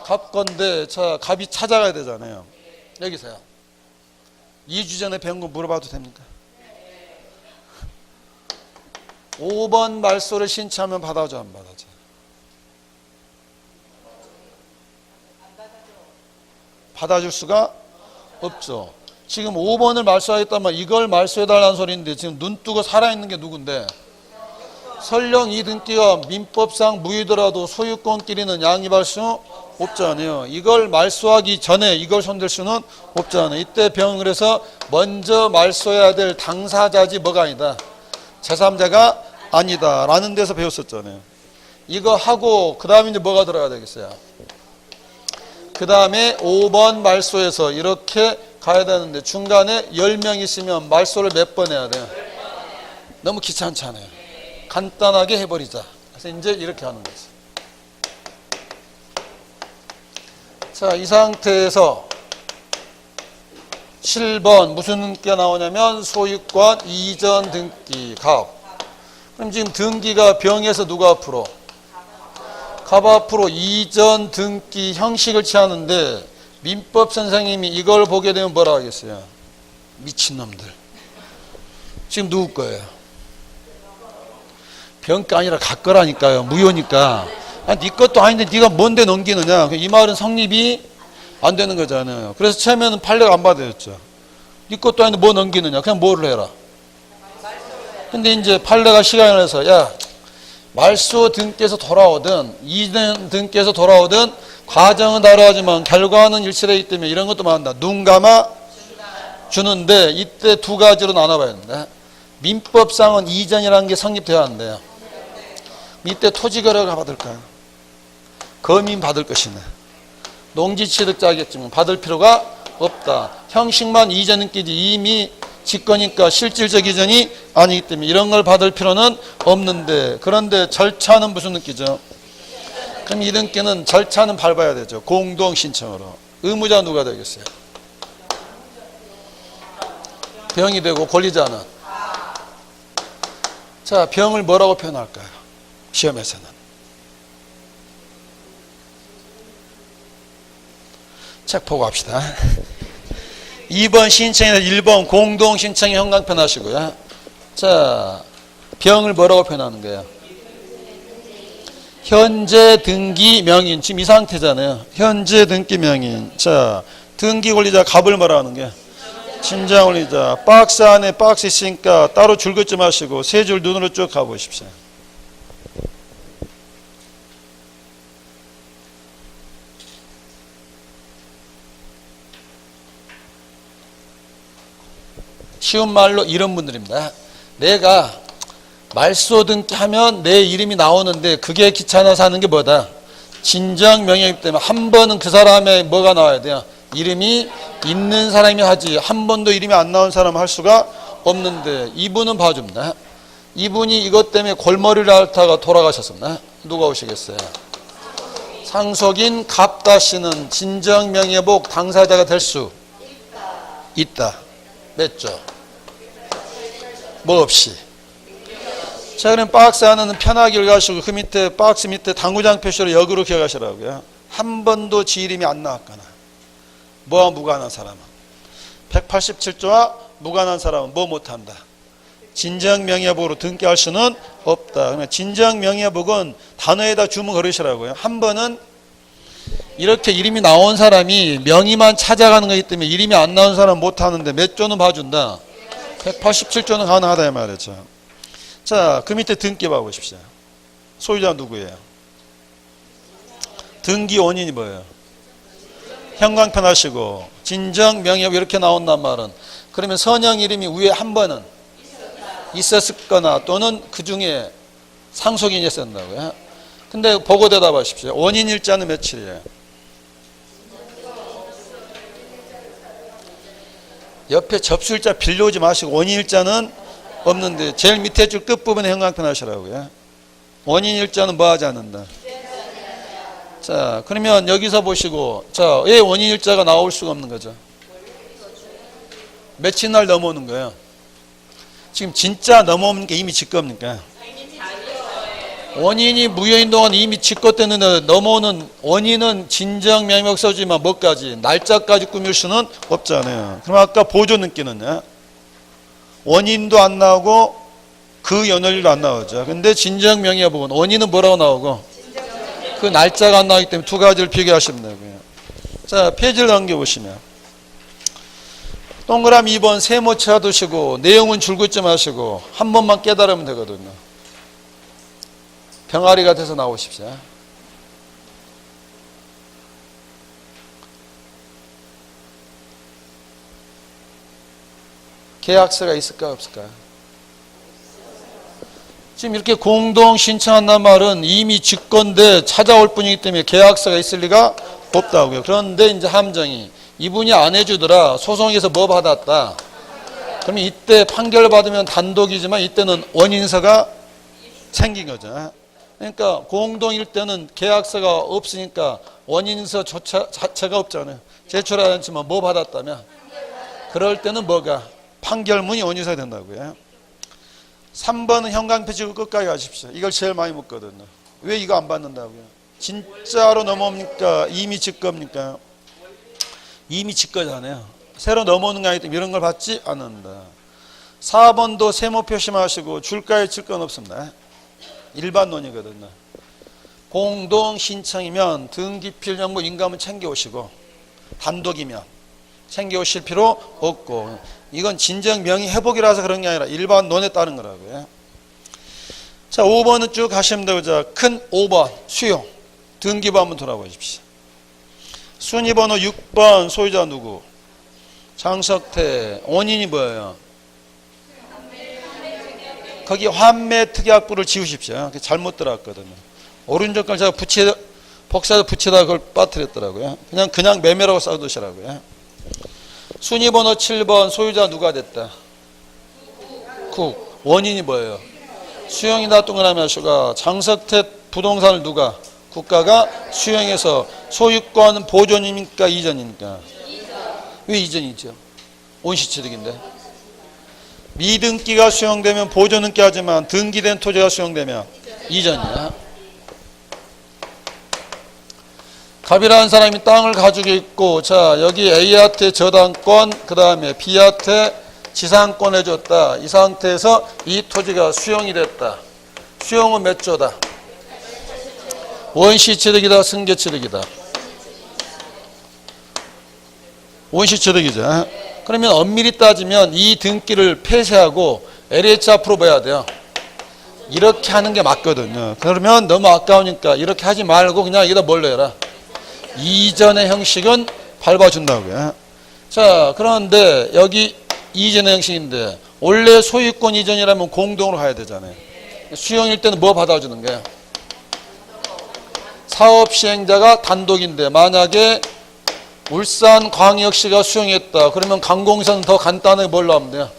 S1: 갑 건데 갑이 찾아가야 되잖아요. 여기서요. 2주 전에 배운 거 물어봐도 됩니까? 5번 말소를 신청하면 받아줘 안 받아줘? 받아줄 수가 없죠. 지금 5번을 말소하겠다면 이걸 말소해달라는 소리인데 지금 눈 뜨고 살아있는 게 누군데? 설령 이 등기가 민법상 무효더라도 소유권끼리는 양립할 수 없잖아요. 이걸 말소하기 전에 이걸 손댈 수는 없잖아요. 이때 병을 해서 먼저 말소해야 될 당사자지 뭐가 아니다. 제3자가 아니다 라는 데서 배웠었잖아요. 이거 하고 그 다음에 이제 뭐가 들어가야 되겠어요? 그 다음에 5번 말소에서 이렇게 가야 되는데 중간에 10명 있으면 말소를 몇 번 해야 돼요? 너무 귀찮잖아요. 간단하게 해버리자. 그래서 이제 이렇게 하는 거죠. 자, 이 상태에서 7번 무슨 등기가 나오냐면 소유권 이전 등기 갑. 그럼 지금 등기가 병에서 누가 앞으로? 갑 앞으로 이전 등기 형식을 취하는데 민법 선생님이 이걸 보게 되면 뭐라 하겠어요? 미친놈들. 지금 누구 거예요? 병가 아니라 갑 거라니까요. 무효니까. 아니, 네 것도 아닌데 네가 뭔데 넘기느냐. 이 말은 성립이 안 되는 거잖아요. 그래서 처음에는 판례가 안 받아졌죠. 네 것도 아닌데 뭐 넘기느냐. 그냥 뭐를 해라. 근데 이제 판례가 시간을 해서 야 말소 등기에서 돌아오든 이전 등기에서 돌아오든 과정은 다르지만 결과는 일치되기 때문에 이런 것도 말한다. 눈 감아 주는데 이때 두 가지로 나눠봐야 된다. 민법상은 이전이라는 게 성립돼야 한대요. 이때 토지거래가 받을까요? 거민 받을 것이네. 농지취득자겠지만 받을 필요가 없다. 형식만 이전 등기지 이미 직거니까 실질적 이전이 아니기 때문에 이런 걸 받을 필요는 없는데 그런데 절차는 무슨 등기죠? 그럼 이 등기는 절차는 밟아야 되죠. 공동신청으로. 의무자 누가 되겠어요? 병이 되고 권리자는? 자, 병을 뭐라고 표현할까요? 시험에서는. 책 보고 합시다. 2번 신청에서 1번 공동신청에 형광펜 하시고요. 자, 병을 뭐라고 표현하는 거예요? 현재 등기 명인. 지금 이 상태잖아요. 현재 등기 명인. 자, 등기 권리자 갑을 뭐라 하는 게? 침장 권리자. 박스 안에 박스 있으니까 따로 줄 긋지 마시고 세 줄 눈으로 쭉 가보십시오. 쉬운 말로 이런 분들입니다. 내가 말소 등기하면 내 이름이 나오는데 그게 귀찮아서 하는 게 뭐다? 진정 명예이기 때문에 한 번은 그 사람의 뭐가 나와야 돼요? 이름이 있는 사람이 하지 한 번도 이름이 안 나온 사람은 할 수가 없는데 이분은 봐줍니다. 이분이 이것 때문에 골머리를 앓다가 돌아가셨습니다. 누가 오시겠어요? 상속인 갑다 씨는 진정 명예복 당사자가 될 수 있다. 맺죠? 뭐 없이? 자, 그럼 박스 하나는 편하게 읽으시고 그 밑에 박스 밑에 당구장 표시로 역으로 기억하시라고요. 한 번도 지 이름이 안 나왔거나 뭐와 무관한 사람은 187조와 무관한 사람은 뭐 못한다. 진정명예복으로 등기할 수는 없다. 그러면 진정명예복은 단어에다 주문 걸으시라고요. 한 번은 이렇게 이름이 나온 사람이 명의만 찾아가는 거기 때문에 이름이 안 나온 사람은 못하는데 몇 조는 봐준다. 187조는 가능하다 이 말이죠. 자, 그 밑에 등기 봐보십시오. 소유자 누구예요? 등기 원인이 뭐예요? 형광펜 하시고 진정명예복 이렇게 나온단 말은 그러면 선형 이름이 위에 한 번은 있었거나 또는 그 중에 상속인이 있었다고요. 근데 보고 대답하십시오. 원인 일자는 며칠이에요? 옆에 접수일자 빌려오지 마시고 원인 일자는 없는데 제일 밑에 줄 끝부분에 형광펜 하시라고요. 원인 일자는 뭐 하지 않는다. 자, 그러면 여기서 보시고 자, 왜 원인 일자가 나올 수가 없는 거죠? 며칠 날 넘어오는 거예요? 지금 진짜 넘어오는 게 이미 직겁니까? 원인이 무효인 동안 이미 직거되는데 넘어오는 원인은 진정명예복 써주지만 뭐까지? 날짜까지 꾸밀 수는 없잖아요. 그럼 아까 보조 등기는요? 원인도 안 나오고 그 연월일도 안 나오죠. 근데 진정명예복은 원인은 뭐라고 나오고 그 날짜가 안 나오기 때문에 두 가지를 비교하시면 되고요. 자, 페이지를 넘겨보시면 동그라미 2번 세모 쳐두시고 내용은 줄긋지 마시고 한 번만 깨달으면 되거든요. 병아리가 돼서 나오십시오. 계약서가 있을까 없을까요? 지금 이렇게 공동 신청한다는 말은 이미 직권데 찾아올 뿐이기 때문에 계약서가 있을 리가 없다고요. 그런데 이제 함정이 이분이 안 해주더라. 소송에서 뭐 받았다. 그러면 이때 판결 받으면 단독이지만 이때는 원인서가 생긴 거죠. 그러니까 공동일 때는 계약서가 없으니까 원인서 자체가 없잖아요. 제출하지 않지만 뭐 받았다면 그럴 때는 뭐가 판결문이 원인서가 된다고요. 3번은 형광펜 찍고 끝까지 가십시오. 이걸 제일 많이 묻거든요. 왜 이거 안 받는다고요? 진짜로 넘어옵니까? 이미 직겁니까? 이미 직거잖아요. 새로 넘어오는 거 아니기 때문에 이런 걸 받지 않는다. 4번도 세모 표시하시고 줄가에 칠 건 없습니다. 일반론이거든요. 공동 신청이면 등기필 정보 인감은 챙겨오시고 단독이면 챙겨오실 필요 없고 이건 진정 명의 회복이라서 그런 게 아니라 일반론에 따른 거라고요. 자, 5번은 쭉 가시면 되고 자, 큰 5번 수용 등기부 한번 돌아보십시오. 순위번호 6번 소유자 누구? 장석태. 원인이 뭐예요? 거기 환매특약부를 지우십시오. 잘못 들어갔거든요. 오른쪽 걸 제가 복사해서 붙이다가 그걸 빠뜨렸더라고요. 그냥 매매라고 써두시라고요. 순위번호 7번 소유자 누가 됐다? 국. 원인이 뭐예요? 수용이나 동그라미 하수가 장석태 부동산을 누가? 국가가 수용해서 소유권 보존입니까? 이전입니까? 왜 이전이죠? 온시취득인데. 미등기가 수용되면 보존등기 하지만 등기된 토지가 수용되면 이전이야. 갑이라는 사람이 땅을 가지고 있고 자 여기 A한테 저당권 그 다음에 B한테 지상권 해줬다. 이 상태에서 이 토지가 수용이 됐다. 수용은 몇 조다? 원시취득이다 승계취득이다? 원시취득이죠. 그러면 엄밀히 따지면 이 등기를 폐쇄하고 LH 앞으로 봐야 돼요. 이렇게 하는 게 맞거든요. 그러면 너무 아까우니까 이렇게 하지 말고 그냥 여기다 뭘로 해라. 이전의 형식은 밟아준다고요. 자, 그런데 여기 이전의 형식인데 원래 소유권 이전이라면 공동으로 가야 되잖아요. 수용일 때는 뭐 받아주는 거예요? 사업시행자가 단독인데 만약에 울산광역시가 수용했다. 그러면 강공사는 더 간단하게 뭘로 하면 돼요?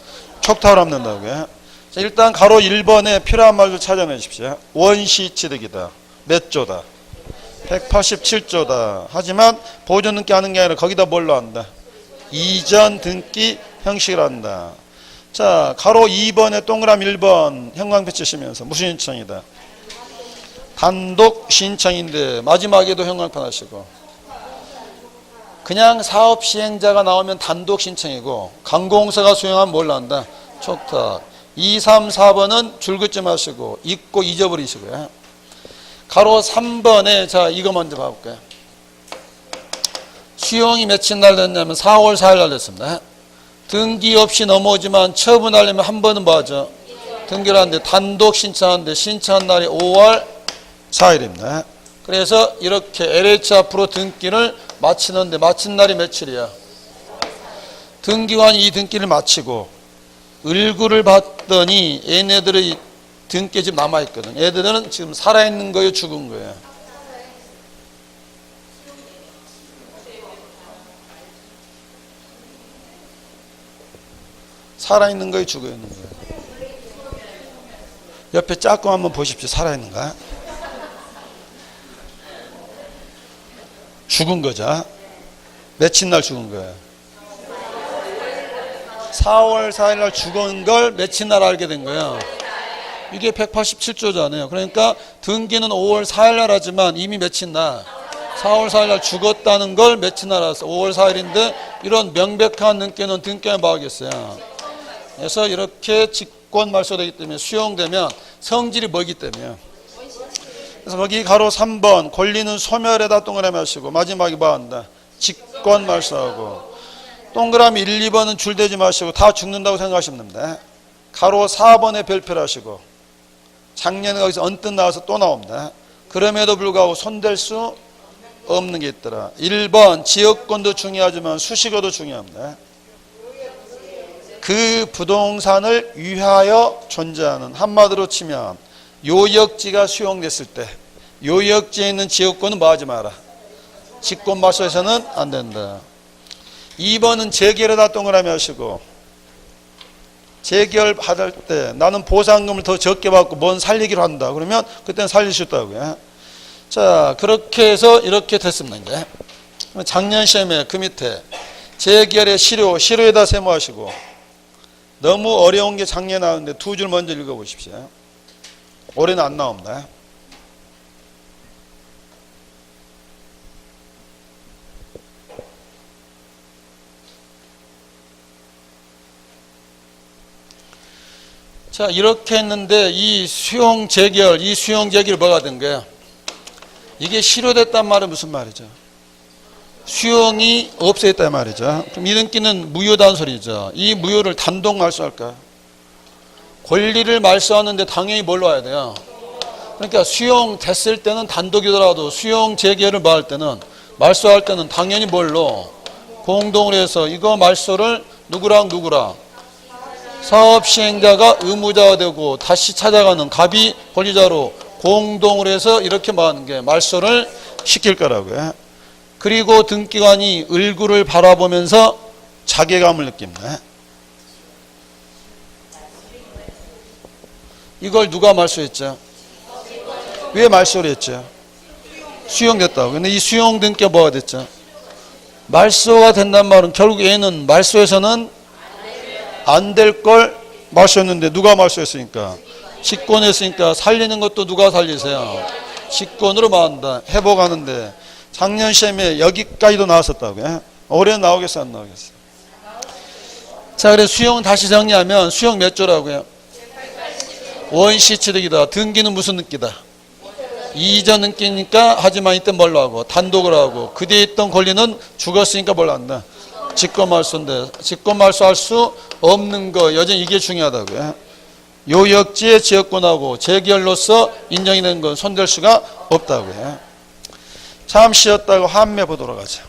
S1: 촉탁으로 하면 된다고요. 자, 일단 가로 1번에 필요한 말도 찾아내십시오. 원시취득이다. 몇 조다? 187조다. 하지만 보존등기 하는 게 아니라 거기다 뭘로 한다? 이전 등기 형식을 한다. 자, 가로 2번에 동그라미 1번 형광펜 치시면서 무슨 신청이다? 단독 신청인데 마지막에도 형광펜 하시고, 그냥 사업 시행자가 나오면 단독 신청이고 관공서가 수행하면 뭘 한다? 촉탁. 2, 3, 4번은 줄 긋지 마시고 잊고 잊어버리시고요. 가로 3번에 자 이거 먼저 봐볼게요. 수용이 며칠 날 됐냐면 4월 4일 날 됐습니다. 등기 없이 넘어오지만 처분하려면 한 번은 뭐 하죠? 등기를 하는데 단독 신청하는데 신청한 날이 5월 4일입니다. 그래서 이렇게 LH 앞으로 등기를 마치는데 마친 날이 며칠이야? 등기관이 이 등기를 마치고 을구를 봤더니 얘네들의 등기 지금 남아있거든. 얘들은 지금 살아있는 거예요? 죽은 거예요? 살아있는 거예요? 죽어있는 거예요? 옆에 짝꿍 한번 보십시오. 살아있는가? 죽은 거죠. 며칠 날 죽은 거예요? 4월 4일 날 죽은 걸 며칠 날 알게 된 거예요? 이게 187조잖아요. 그러니까 등기는 5월 4일 날 하지만 이미 며칠 날? 4월 4일 날 죽었다는 걸 며칠 날 알았어? 5월 4일인데 이런 명백한 등기는 등기에 뭐 하겠어요? 그래서 이렇게 직권 말소되기 때문에 수용되면 성질이 뭐기 때문에. 그래서 거기 가로 3번 권리는 소멸에다 동그라미 하시고 마지막에 뭐 한다? 직권 말소하고. 동그라미 1, 2번은 줄대지 마시고 다 죽는다고 생각하시면 됩니다. 가로 4번에 별표를 하시고 작년에 거기서 언뜻 나와서 또 나옵니다. 그럼에도 불구하고 손댈 수 없는 게 있더라. 1번 지역권도 중요하지만 수식어도 중요합니다. 그 부동산을 위하여 존재하는, 한마디로 치면 요역지가 수용됐을 때 요역지에 있는 지역권은 뭐 하지 마라? 직권 말소해서는 안 된다. 2번은 재결에다 동그라미 하시고 재결 받을 때 나는 보상금을 더 적게 받고 뭔 살리기로 한다. 그러면 그때는 살릴 수 있다고요. 자, 그렇게 해서 이렇게 됐습니다. 이제 작년 시험에 그 밑에 재결의 시료에다 세모하시고 너무 어려운 게 작년에 나왔는데 두 줄 먼저 읽어보십시오. 올해는 안 나옵니다. 자, 이렇게 했는데 이 수용 재결 뭐가 된 거야? 이게 실효됐단 말은 무슨 말이죠? 수용이 없어졌단 말이죠. 그럼 이 등기는 무효다는 소리죠. 이 무효를 단독 말소할까? 권리를 말소하는데 당연히 뭘로 와야 돼요? 그러니까 수용됐을 때는 단독이더라도 수용 재결을 뭐 할 때는 말소할 때는 당연히 뭘로? 공동으로 해서 이거 말소를 누구랑 사업 시행자가 의무자가 되고 다시 찾아가는 갑이 권리자로 공동으로 해서 이렇게 말하는 게 말소를 시킬 거라고요. 그리고 등기관이 을구를 바라보면서 자괴감을 느낍니다. 이걸 누가 말소했죠? 왜 말소를 했죠? 수용됐다고. 근데 이 수용 등기가 뭐가 됐죠? 말소가 된단 말은 결국 얘는 말소에서는 안 될 걸 말소했는데 누가 말소했으니까? 직권했으니까 살리는 것도 누가 살리세요? 직권으로 말한다. 회복하는데 작년 시험에 여기까지도 나왔었다고요. 올해는 나오겠어 안 나오겠어? 자, 그래서 수용은 다시 정리하면 수용 몇 조라고요? 원시 취득이다. 등기는 무슨 등기다? 이전 등기니까 하지만 이때 뭘로 하고? 단독으로 하고. 그 뒤에 있던 권리는 죽었으니까 뭘로 한다? 직권말소인데 직권말소할 수 없는 거 여전히 이게 중요하다고요. 요역지의 지역권하고 재결로서 인정이 된 건 손댈 수가 없다고요. 잠시 쉬었다가 환매 보도록 하죠.